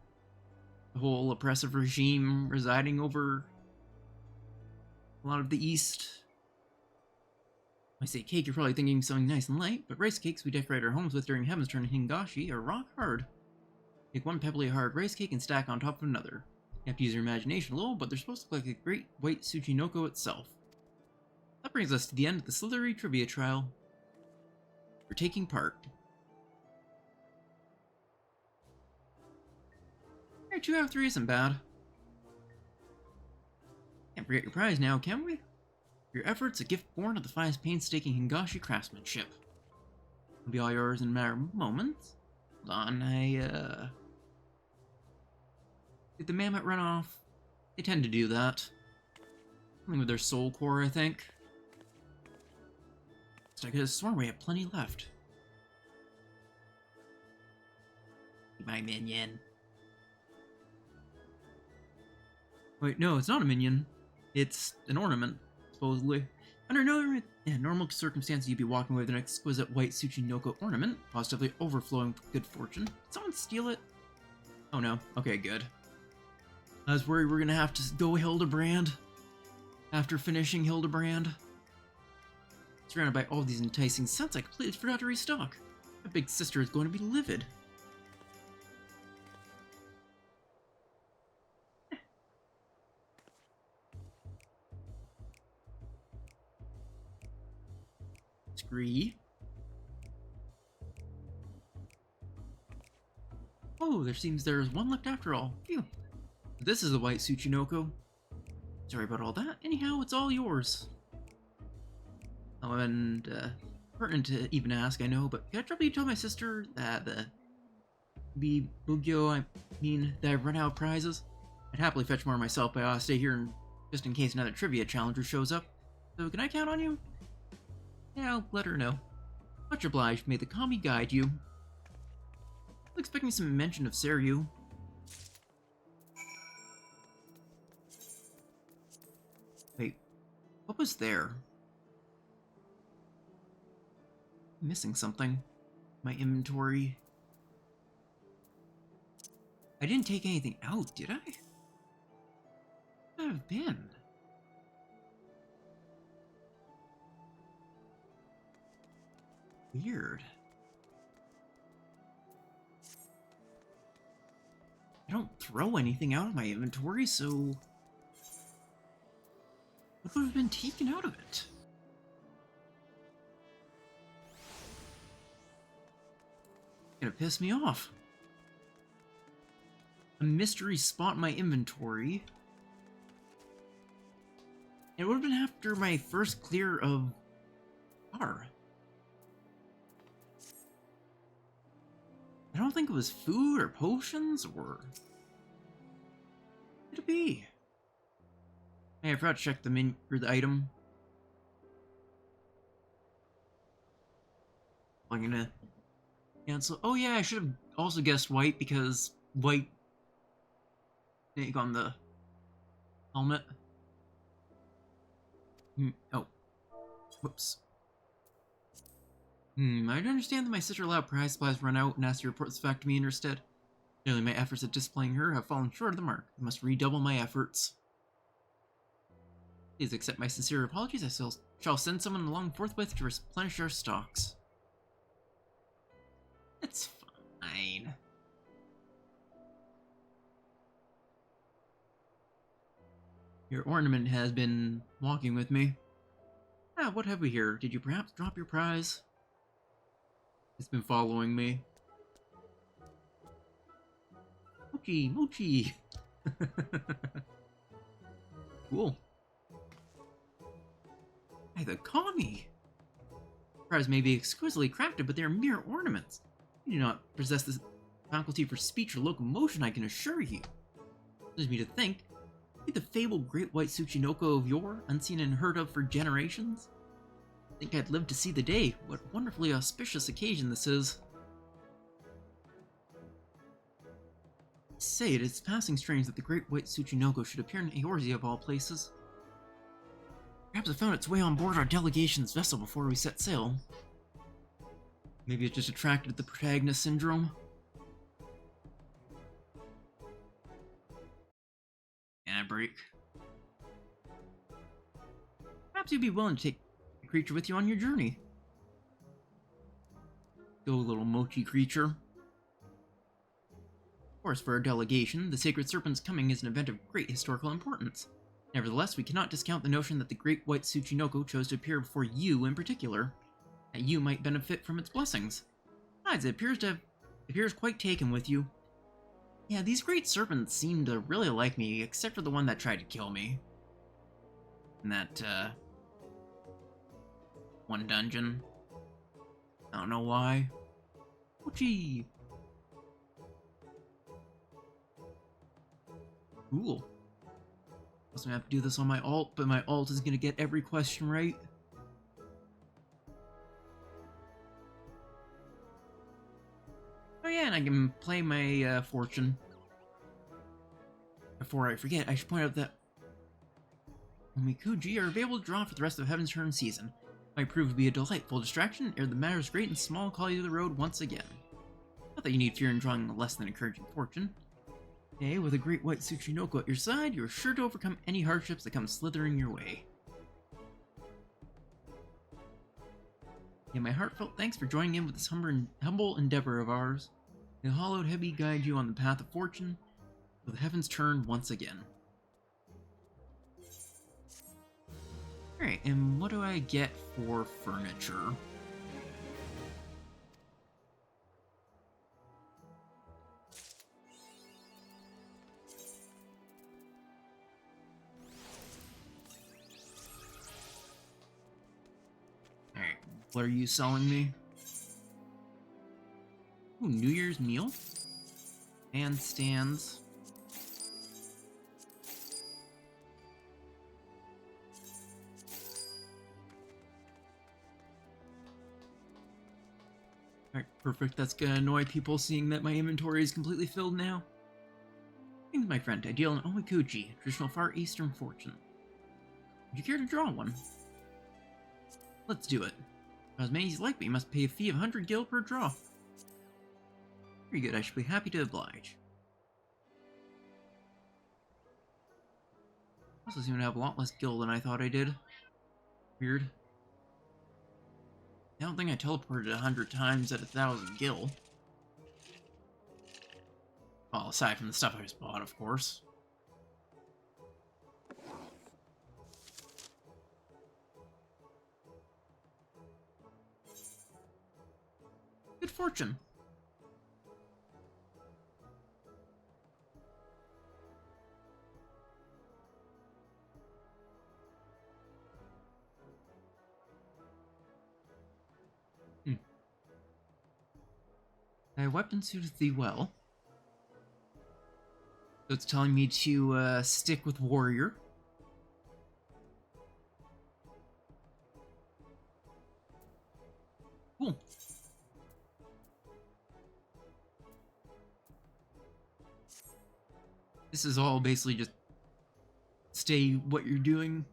Speaker 1: the whole oppressive regime residing over a lot of the East. When I say cake, you're probably thinking something nice and light, but rice cakes we decorate our homes with during Heaven's Turn in Hingashi are rock hard. Take one pebbly hard rice cake and stack on top of another. You have to use your imagination a little, but they're supposed to look like a great white Tsuchinoko itself. That brings us to the end of the Slithery Trivia Trial. For taking part. Alright, 2 out of 3 isn't bad. Can't forget your prize now, can we? For your efforts, a gift born of the finest painstaking Hingashi craftsmanship. It'll be all yours in a matter of moments. Hold on, did the mammoth run off? They tend to do that. Something with their soul core, I think. I could have sworn we have plenty left. My minion. Wait, no, it's not a minion. It's an ornament, supposedly. Under normal circumstances, you'd be walking away with an exquisite white Tsuchinoko ornament, positively overflowing with good fortune. Did someone steal it? Oh no. Okay, good. I was worried we're gonna have to go Hildibrand after finishing Hildibrand. Surrounded by all these enticing scents, I completely forgot to restock. My big sister is going to be livid. Scree. Oh, there seems there's one left after all. Phew. This is the white Tsuchinoko. Sorry about all that. Anyhow, it's all yours. Oh, and, pertinent to even ask, I know, but can I trouble you tell my sister that that I've run out of prizes? I'd happily fetch more myself, but I'll stay here just in case another trivia challenger shows up. So can I count on you? Yeah, I'll let her know. Much obliged. May the kami guide you. I'm expecting some mention of Seryu. Wait, what was there? I'm missing something. My inventory. I didn't take anything out, did I? Where could have been? Weird. I don't throw anything out of my inventory, so... what would have been taken out of it? It's gonna piss me off. A mystery spot in my inventory. It would have been after my first clear of R. I don't think it was food or potions or... what could it be? Hey, I forgot to check the menu or the item. I'm gonna cancel. Oh yeah, I should have also guessed white because white snake on the helmet. Oh. Whoops. I understand that my sister allowed prize supplies run out and asked to report this fact to me instead. Clearly my efforts at disciplining her have fallen short of the mark. I must redouble my efforts. Please accept my sincere apologies. I shall send someone along forthwith to replenish our stocks. It's fine. Your ornament has been walking with me. Ah, what have we here? Did you perhaps drop your prize? It's been following me. Mochi, mochi! Cool. Hey, the kami! Prize may be exquisitely crafted, but they are mere ornaments. You do not possess the faculty for speech or locomotion, I can assure you. It leads me to think, the fabled great white Tsuchinoko of yore, unseen and heard of for generations? I think I'd live to see the day. What wonderfully auspicious occasion this is. I say, it is passing strange that the great white Tsuchinoko should appear in Eorzea of all places. Perhaps it found its way on board our delegation's vessel before we set sail. Maybe it just attracted the protagonist syndrome. And a break. Perhaps you'd be willing to take the creature with you on your journey. Go, little mochi creature. Of course, for our delegation, the Sacred Serpent's coming is an event of great historical importance. Nevertheless, we cannot discount the notion that the great white Tsuchinoko chose to appear before you in particular, that you might benefit from its blessings. Besides, it appears quite taken with you. Yeah, these great serpents seem to really like me, except for the one that tried to kill me. In that, one dungeon. I don't know why. Mochi! Cool. I'm gonna have to do this on my alt, but my alt is gonna get every question right. Oh yeah, and I can play my fortune. Before I forget, I should point out that Omikuji are available to draw for the rest of Heaven's Turn season. Might prove to be a delightful distraction ere the matter's great and small call you to the road once again. Not that you need fear in drawing a less than encouraging fortune. Hey, with a great white Tsuchinoko at your side, you're sure to overcome any hardships that come slithering your way. Yeah, my heartfelt thanks for joining in with this humble endeavor of ours. May the hollowed heavy guide you on the path of fortune, with Heaven's Turn once again. Alright, and what do I get for furniture? Alright, what are you selling me? Ooh, New Year's meal? And stands. Alright, perfect. That's gonna annoy people seeing that my inventory is completely filled now. Thanks, my friend. I deal in omikuji, traditional Far Eastern fortune. Would you care to draw one? Let's do it. As many as you like, but you must pay a fee of 100 gil per draw. Very good, I should be happy to oblige. I also seem to have a lot less gil than I thought I did. Weird. I don't think I teleported 100 times at 1,000 gil. Well, aside from the stuff I just bought, of course. Good fortune. Thy weapon suiteth thee well. So it's telling me to stick with warrior. Cool. This is all basically just stay what you're doing.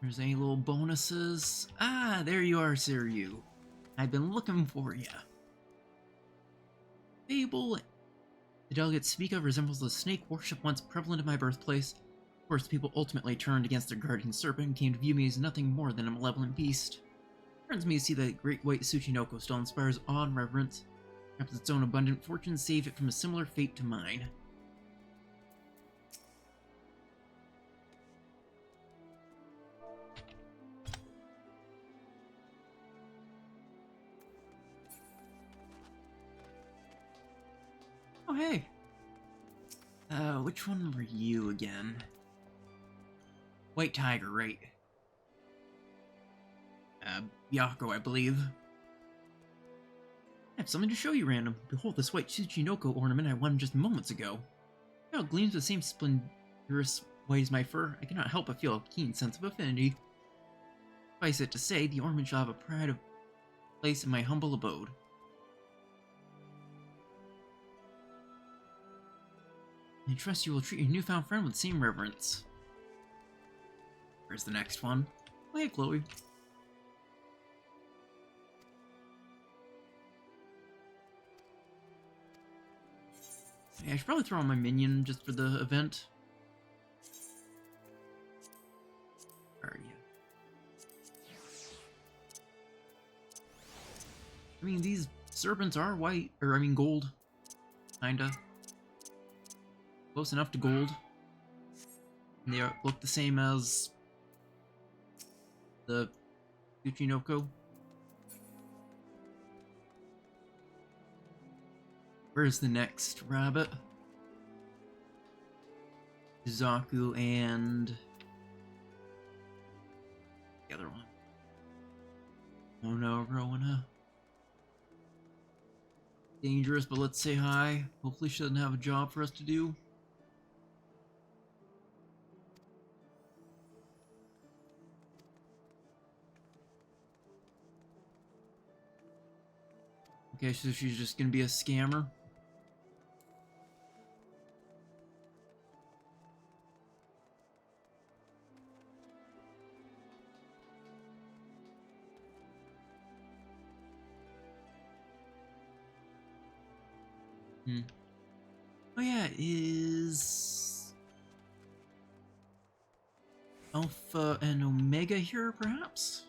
Speaker 1: There's any little bonuses. Ah, there you are, Siryu. I've been looking for ya. Fable The delegates speak of resembles the snake worship once prevalent in my birthplace. Of course, the people ultimately turned against their guardian serpent and came to view me as nothing more than a malevolent beast. It turns me to see that great white Tsuchinoko still inspires awe and reverence. Perhaps its own abundant fortune saved it from a similar fate to mine. Oh, hey. Which one were you again? White Tiger, right? Byako, I believe. I have something to show you, Random. Behold this white Tsuchinoko ornament I won just moments ago. Now it gleams with the same splendorous white as my fur. I cannot help but feel a keen sense of affinity. Suffice it to say, the ornament shall have a pride of place in my humble abode. I trust you will treat your newfound friend with the same reverence. Where's the next one? Oh, hey, Chloe. Yeah, I should probably throw on my minion just for the event. Where are you? I mean, these serpents are white, or I mean gold. Kinda. Close enough to gold. And they look the same as the Tsuchinoko. Where's the next rabbit? Zaku and the other one. Oh no, Rowena. Dangerous, but let's say hi. Hopefully she doesn't have a job for us to do. Okay, so she's just gonna be a scammer. Oh yeah, it is Alpha and Omega here, perhaps?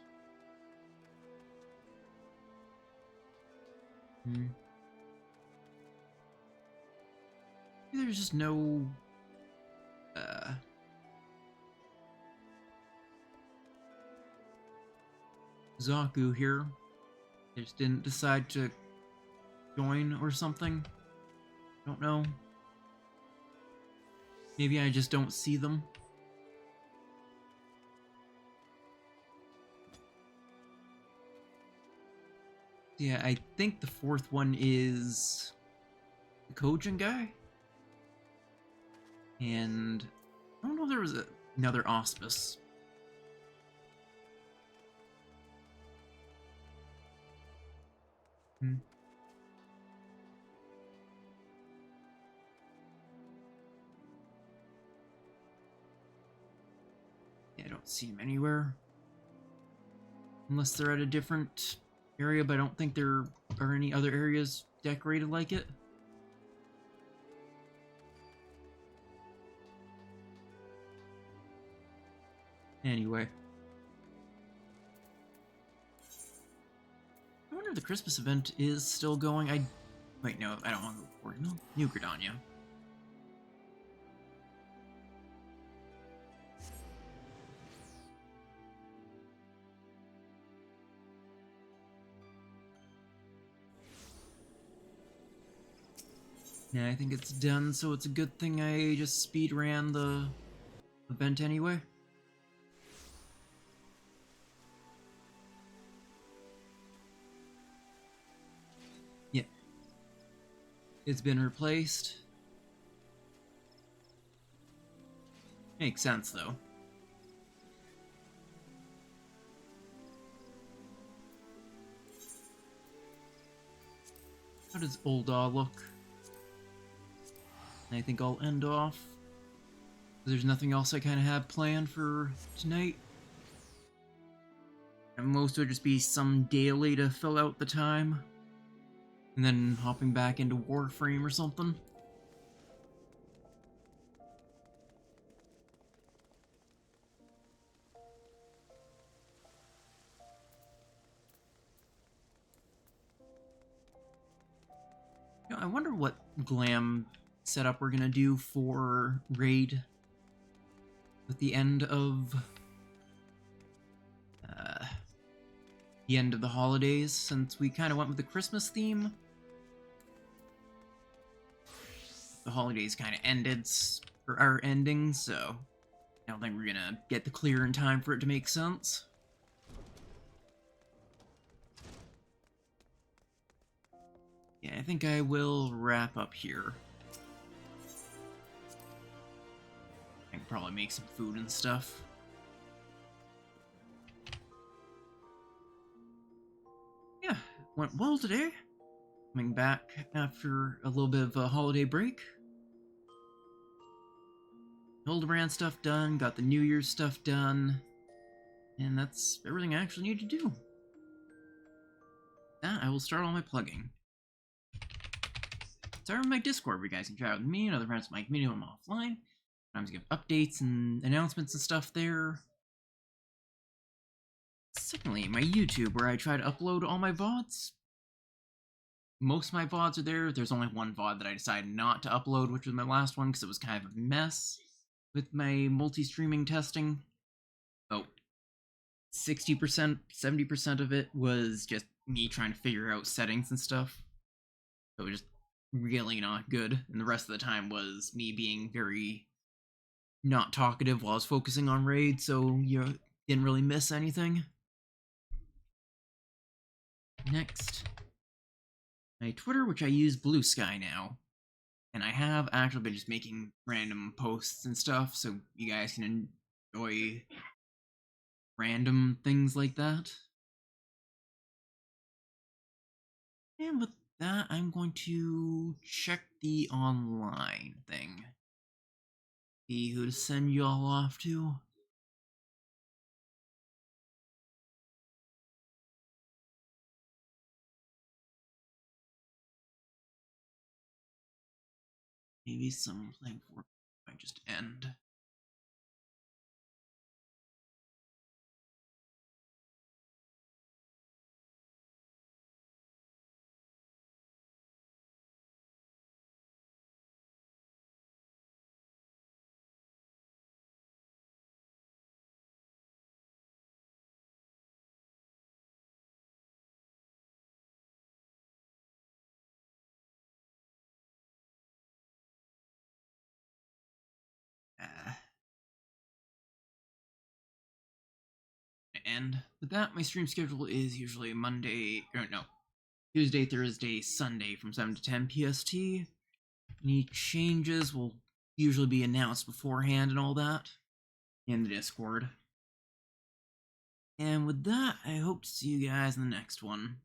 Speaker 1: There's just no Zaku here. They just didn't decide to join or something. Don't know. Maybe I just don't see them. Yeah, I think the fourth one is the Kojin guy. And I don't know if there was another auspice. Yeah, I don't see him anywhere. Unless they're at a different area, but I don't think there are any other areas decorated like it. Anyway. I wonder if the Christmas event is still going. Wait, no, I don't want to go for it. No, New Gridania. Yeah, I think it's done, so it's a good thing I just speed ran the event anyway. Yeah. It's been replaced. Makes sense, though. How does Ul'dah look? I think I'll end off. There's nothing else I kind of have planned for tonight. And most would just be some daily to fill out the time. And then hopping back into Warframe or something. wonder what glam setup we're gonna do for raid at the end of the holidays, since we kind of went with the Christmas theme. The holidays kind of ended, or are ending, so I don't think we're gonna get the clear in time for it to make sense. Yeah, I think I will wrap up here. I can probably make some food and stuff. Yeah, went well today. Coming back after a little bit of a holiday break. Hildibrand stuff done, got the New Year's stuff done, and that's everything I actually need to do. That I will start all my plugging. Start with my Discord where you guys can chat with me and other friends of my community when I'm offline. Sometimes give updates and announcements and stuff there. Secondly, my YouTube where I try to upload all my VODs. Most of my VODs are there. There's only one VOD that I decided not to upload, which was my last one because it was kind of a mess with my multi-streaming testing. Oh, 60%, 70% of it was just me trying to figure out settings and stuff. So it was just really not good. And the rest of the time was me being very not talkative while I was focusing on raid, so you didn't really miss anything. Next, my Twitter, which I use Blue Sky now. And I have actually been just making random posts and stuff, so you guys can enjoy random things like that. And with that, I'm going to check the online thing. See who to send you all off to. Maybe some playing for might just end. And with that, my stream schedule is usually Tuesday, Thursday, Sunday from 7 to 10 PST. Any changes will usually be announced beforehand and all that in the Discord. And with that, I hope to see you guys in the next one.